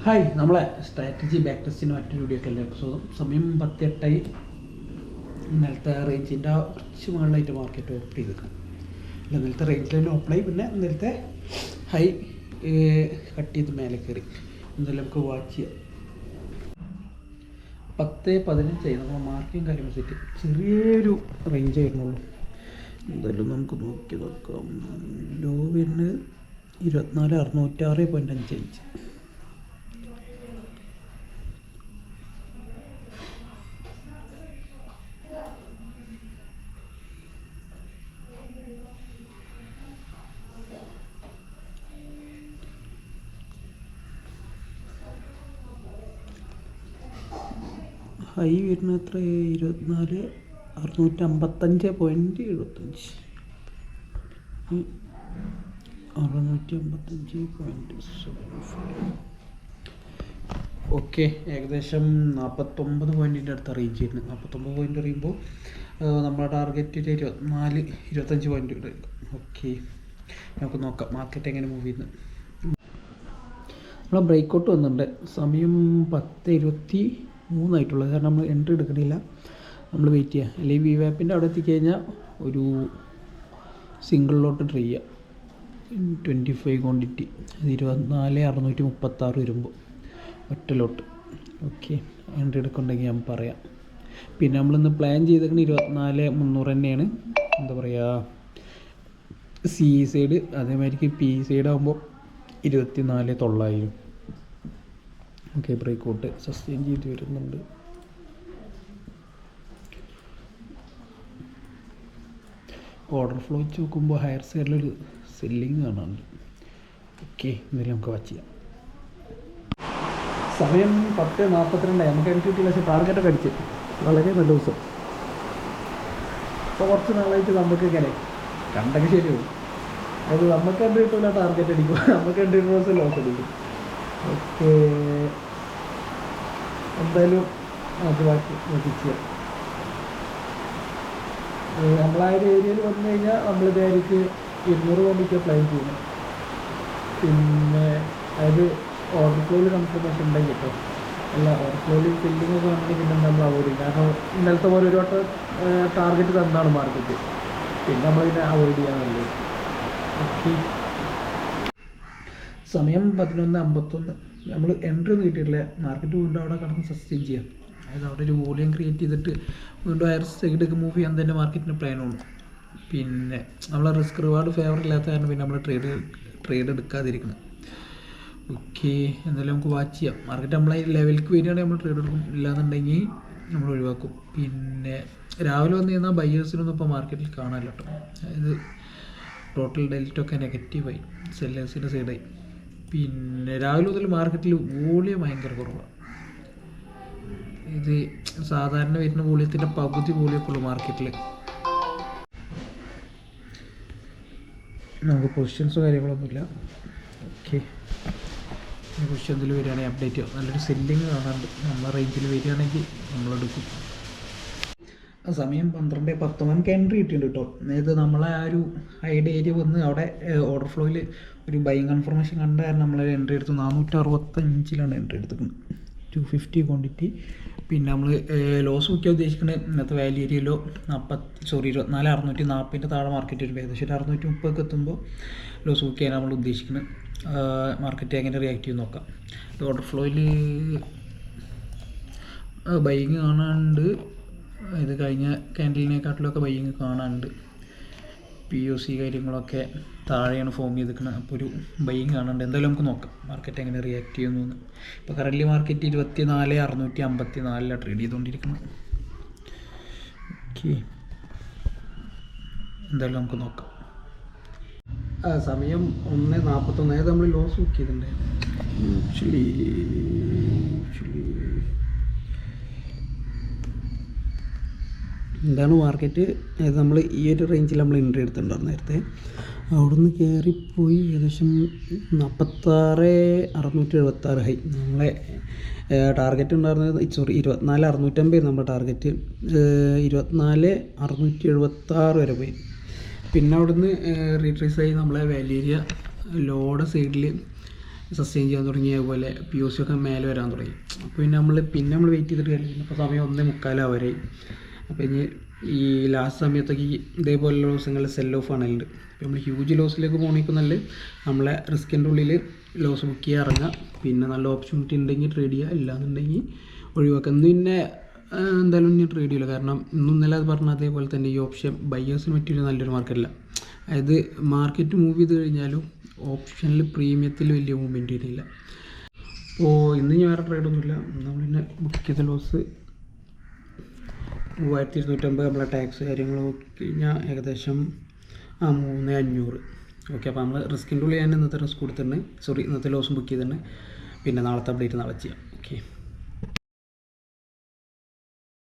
Hi, നമ്മളെ strategy back ടെസ്റ്റിന് മറ്റൊരു വീഡിയോ ഒക്കെ എപ്പിസോഡും സമയം 10:08. ഇന്നലത്തെ റേഞ്ചിൻ്റെ കുറച്ച് മുകളിലായിട്ട് മാർക്കറ്റ് ഓപ്പൺ ചെയ്തിരിക്കണം. അല്ല, ഇന്നലത്തെ റേഞ്ചിൽ തന്നെ ഓപ്പൺ ആയി, പിന്നെ ഇന്നലത്തെ ഹൈ കട്ട് ചെയ്ത് മേലെ കയറി. എന്തായാലും നമുക്ക് വാച്ച് ചെയ്യാം. 10:15 നമ്മൾ മാർക്കിങ് കാര്യങ്ങൾ സെറ്റ് ചെറിയൊരു റേഞ്ച് ആയിരുന്നുള്ളൂ. എന്തായാലും നമുക്ക് നോക്കാം. ലോ വരുന്നത് 24,606.5. ഹൈ വരുന്ന എത്ര? 24,655.75. 655.75. ഓക്കെ, ഏകദേശം 49 പോയിൻറ്റിൻ്റെ അടുത്ത് റേഞ്ച് ചെയ്യുന്നത്. 49 പോയിൻ്റ് അറിയുമ്പോൾ നമ്മുടെ ടാർഗറ്റ് 25 പോയിൻ്റ് എടുക്കും. ഓക്കെ, നമുക്ക് നോക്കാം മാർക്കറ്റ് എങ്ങനെ മൂവ് ചെയ്യുന്നത്. നമ്മളെ ബ്രേക്കൗട്ട് വന്നിട്ടുണ്ട്. സമയം 10:23 ആയിട്ടുള്ളത്. കാരണം നമ്മൾ എൻട്രി എടുക്കണില്ല, നമ്മൾ വെയിറ്റ് ചെയ്യുക. അല്ലെങ്കിൽ വി വാപ്പിൻ്റെ അവിടെ എത്തിക്കഴിഞ്ഞാൽ ഒരു സിംഗിളിലോട്ട് ട്രൈ ചെയ്യുക. 25 ക്വാണ്ടിറ്റി 24,636 വരുമ്പോൾ ഒറ്റ ലോട്ട്. ഓക്കെ, എൻട്രി എടുക്കുന്നുണ്ടെങ്കിൽ ഞാൻ പറയാം. പിന്നെ നമ്മളിന്ന് പ്ലാൻ ചെയ്തേക്കുന്നത് 24,300 തന്നെയാണ്. എന്താ പറയുക, സി സൈഡ്. അതേമാതിരിക്ക് പി സൈഡ് ആകുമ്പോൾ 24,900. ഓക്കെ, ബ്രേക്കൗട്ട് സസ്റ്റെയിൻ ചെയ്ത് വരുന്നുണ്ട്. ഓർഡർ ഫ്ലോ വെച്ച് നോക്കുമ്പോൾ ഹയർ സൈഡിലൊരു സെല്ലിങ് കാണാനുണ്ട്. ഓക്കെ, എന്തായാലും നമുക്ക് വാച്ച് ചെയ്യാം. സമയം 10:42. നമുക്ക് എനിക്ക് കിട്ടിയില്ല, പക്ഷേ ടാർഗറ്റൊക്കെ അടിച്ച് വളരെ നല്ല ദിവസം. ഇപ്പോൾ കുറച്ച് നാളായിട്ട് നമുക്ക് ഇങ്ങനെ കണ്ടൊക്കെ ശരിയാവും. അത് നമുക്ക് എന്ത് കിട്ടില്ല, ടാർഗറ്റ് അടിക്കും. നമുക്ക് 20% ലോസ് അടിക്കും. ഓക്കെ, എന്തായാലും അത് ബാക്കി നോക്കിച്ച് നമ്മളാ ഒരു ഏരിയയിൽ വന്നു കഴിഞ്ഞാൽ നമ്മളിതായിരിക്ക് 200 ക്വാണ്ടിറ്റി പ്ലാൻ ചെയ്യുന്നത്. പിന്നെ അതായത് ഓർഡർ ഫ്ലോയിൽ കൺഫർമേഷൻ ഉണ്ടെങ്കിൽ കേട്ടോ. അല്ല, ഓർഡർ ഫ്ലോയിൽ ഫില്ലിംഗ് ഒക്കെ ഉണ്ടെങ്കിൽ പിന്നെ നമ്മൾ അവോയ്ഡ് ചെയ്യും. കാരണം ഇന്നലത്തെ പോലെ ഒരു വട്ടം ടാർഗറ്റ് തന്നാണ് മാർക്കറ്റ്, പിന്നെ നമ്മളിതിനെ അവോയ്ഡ് ചെയ്യാൻ നല്ലത്. ഓക്കെ, സമയം 11:51. നമ്മൾ എൻട്രി ഒന്നും കിട്ടിയിട്ടില്ല. മാർക്കറ്റ് വീണ്ടും അവിടെ കിടന്ന് സസ്റ്റെയിൻ ചെയ്യാം. അതായത് അവിടെ ഒരു വോളിയം ക്രിയേറ്റ് ചെയ്തിട്ട് വീണ്ടും ഹയർ സൈഡൊക്കെ മൂവ് ചെയ്യാൻ തന്നെ മാർക്കറ്റിന് പ്ലാനുള്ളൂ. പിന്നെ നമ്മളെ റിസ്ക് റിവാർഡ് ഫേവർ ഇല്ലാത്ത കാരണം പിന്നെ നമ്മൾ ട്രേഡ് എടുക്കാതിരിക്കണം. ഓക്കെ, എന്തായാലും നമുക്ക് വാച്ച് ചെയ്യാം. മാർക്കറ്റ് നമ്മളെ ലെവലിലേക്ക് വരികയാണെങ്കിൽ നമ്മൾ ട്രേഡ് എടുക്കും, ഇല്ലാന്നുണ്ടെങ്കിൽ നമ്മൾ ഒഴിവാക്കും. പിന്നെ രാവിലെ വന്നു കഴിഞ്ഞാൽ ബയ്യേഴ്സിനൊന്നും ഇപ്പോൾ മാർക്കറ്റിൽ കാണാനില്ല കേട്ടോ. അതായത് ടോട്ടൽ ഡെൽറ്റൊക്കെ നെഗറ്റീവായി, സെല്ലേഴ്സിൻ്റെ സൈഡായി. പിന്നെ രാവിലെ മുതൽ മാർക്കറ്റിൽ വോളിയം ഭയങ്കര കുറവാണ്. ഇത് സാധാരണ വരുന്ന വോളിയത്തിൻ്റെ പകുതി വോളിയമൊക്കെ ഉള്ളൂ മാർക്കറ്റിൽ. നമുക്ക് പൊസിഷൻസോ കാര്യങ്ങളൊന്നുമില്ല. ഓക്കെ, പൊസിഷൻ എന്തെങ്കിലും വരികയാണെങ്കിൽ അപ്ഡേറ്റ് ചെയ്യാം. നല്ലൊരു സെല്ലിങ് കാണാറുണ്ട്. നമ്മളെ റേഞ്ചിൽ വരികയാണെങ്കിൽ നമ്മളെടുക്കും. സമയം 12:10. നമുക്ക് എൻട്രി കിട്ടിയിട്ടുണ്ട് കേട്ടോ. അതായത് നമ്മളെ ആ ഒരു ഹൈഡ് ഏരിയ വന്ന് അവിടെ ഓർഡർ ഫ്ലോയിൽ ഒരു ബൈങ് കൺഫർമേഷൻ കണ്ട കാരണം നമ്മൾ എൻട്രി എടുത്ത് 465 എൻട്രി എടുത്തിട്ടുണ്ട്. 250 ക്വാണ്ടിറ്റി. പിന്നെ നമ്മൾ ലോസ് നോക്കിയാൽ ഉദ്ദേശിക്കുന്നത് ഇന്നത്തെ വാല്യൂ ഏരിയയിലോ 24,640 താഴെ മാർക്കറ്റ് വരും. ഏകദേശം 630 എത്തുമ്പോൾ ലോസ് നോക്കിയാണ് നമ്മൾ ഉദ്ദേശിക്കുന്നത്. മാർക്കറ്റ് എങ്ങനെ റിയാക്ട് ചെയ്ത് നോക്കാം. ഓർഡർ ഫ്ലോയിൽ ബൈങ് കാണാനുണ്ട്. ഇത് കഴിഞ്ഞ ക്യാൻഡലിനെക്കാട്ടിലൊക്കെ ബൈങ് കാണാനുണ്ട്. POC കാര്യങ്ങളൊക്കെ താഴെയാണ് ഫോം ചെയ്തിരിക്കുന്നത്. അപ്പോൾ ഒരു ബൈങ് കാണാനുണ്ട്. എന്തായാലും നമുക്ക് നോക്കാം മാർക്കറ്റ് എങ്ങനെ റിയാക്ട് ചെയ്യുന്നു. ഇപ്പോൾ കറൻറ്റ്ലി മാർക്കറ്റ് 24,654 ട്രേഡ് ചെയ്തുകൊണ്ടിരിക്കുന്നത്. ഓക്കെ, എന്തായാലും നമുക്ക് നോക്കാം. സമയം 1:41. അതായത് നമ്മൾ ലോസ് ബുക്ക് ചെയ്തിട്ടുണ്ട്. ആക്ച്വലി എന്താണ് മാർക്കറ്റ്, അതായത് നമ്മൾ ഈ ഒരു റേഞ്ചിൽ നമ്മൾ എൻട്രി എടുത്തിട്ടുണ്ടായിരുന്നു നേരത്തെ. അവിടെ നിന്ന് കയറിപ്പോയി ഏകദേശം 46,676 ഹൈ. നമ്മളെ ടാർഗറ്റ് ഉണ്ടായിരുന്നത് 24,650 നമ്മുടെ ടാർഗറ്റ്. 24,676 വരെ പോയി. പിന്നെ അവിടെ നിന്ന് റീട്രേസ് ആയി നമ്മളെ വാല്യൂ ഏരിയ ലോഡ് സൈഡിൽ സസ്റ്റെയിൻ ചെയ്യാൻ തുടങ്ങി, അതുപോലെ POC ഒക്കെ മേലെ വരാൻ തുടങ്ങി. അപ്പോൾ പിന്നെ നമ്മൾ വെയിറ്റ് ചെയ്തിട്ട് കാര്യമില്ല. ഇപ്പോൾ സമയം 1:45 വരെ. അപ്പോൾ ഇനി ഈ ലാസ്റ്റ് സമയത്തൊക്കെ ഇതേപോലെയുള്ള ദിവസങ്ങളിൽ സെൽ ഓഫ് ആണല്ലുണ്ട്. അപ്പോൾ നമ്മൾ ഹ്യൂജ് ലോസിലേക്ക് പോകണമെങ്കിൽ നല്ല നമ്മളെ റിസ്കിൻ്റെ ഉള്ളിൽ ലോസ് ബുക്ക് ചെയ്യുക, ഇറങ്ങുക, പിന്നെ നല്ല ഓപ്പർച്യൂണിറ്റി ഉണ്ടെങ്കിൽ ട്രേഡ് ചെയ്യുക, ഇല്ലാന്നുണ്ടെങ്കിൽ ഒഴിവാക്കുക. ഇന്ന് പിന്നെ എന്തായാലും ഇനി ട്രേഡ് ചെയ്യില്ല, കാരണം ഇന്നും ഇന്നലെ അത് പറഞ്ഞ അതേപോലെ തന്നെ ഈ ഓപ്ഷൻ ബയ്യേഴ്സിന് പറ്റിയൊരു നല്ലൊരു മാർക്കറ്റില്ല. അതായത് മാർക്കറ്റ് മൂവ് ചെയ്ത് കഴിഞ്ഞാലും ഓപ്ഷനിൽ പ്രീമിയത്തിൽ വലിയ മൂവ്മെൻറ്റ് വരുന്നില്ല. അപ്പോൾ ഇന്ന് ഞാൻ വേറെ ട്രേഡൊന്നുമില്ല. നമ്മൾ പിന്നെ ബുക്ക് ചെയ്ത ലോസ് 3250. നമ്മളെ ടാക്സ് കാര്യങ്ങൾ നോക്കി കഴിഞ്ഞാൽ ഏകദേശം 3500. ഓക്കെ, അപ്പോൾ നമ്മൾ റിസ്കിൻ്റെ ഉള്ളിൽ ഞാൻ ഇന്നത്തെ റിസ്ക് കൊടുത്തിട്ടുണ്ട്. ഇന്നത്തെ ലോസും ബുക്ക് ചെയ്തിട്ടുണ്ട്. പിന്നെ നാളത്തെ അപ്ഡേറ്റ് നാളെ ചെയ്യാം. ഓക്കെ.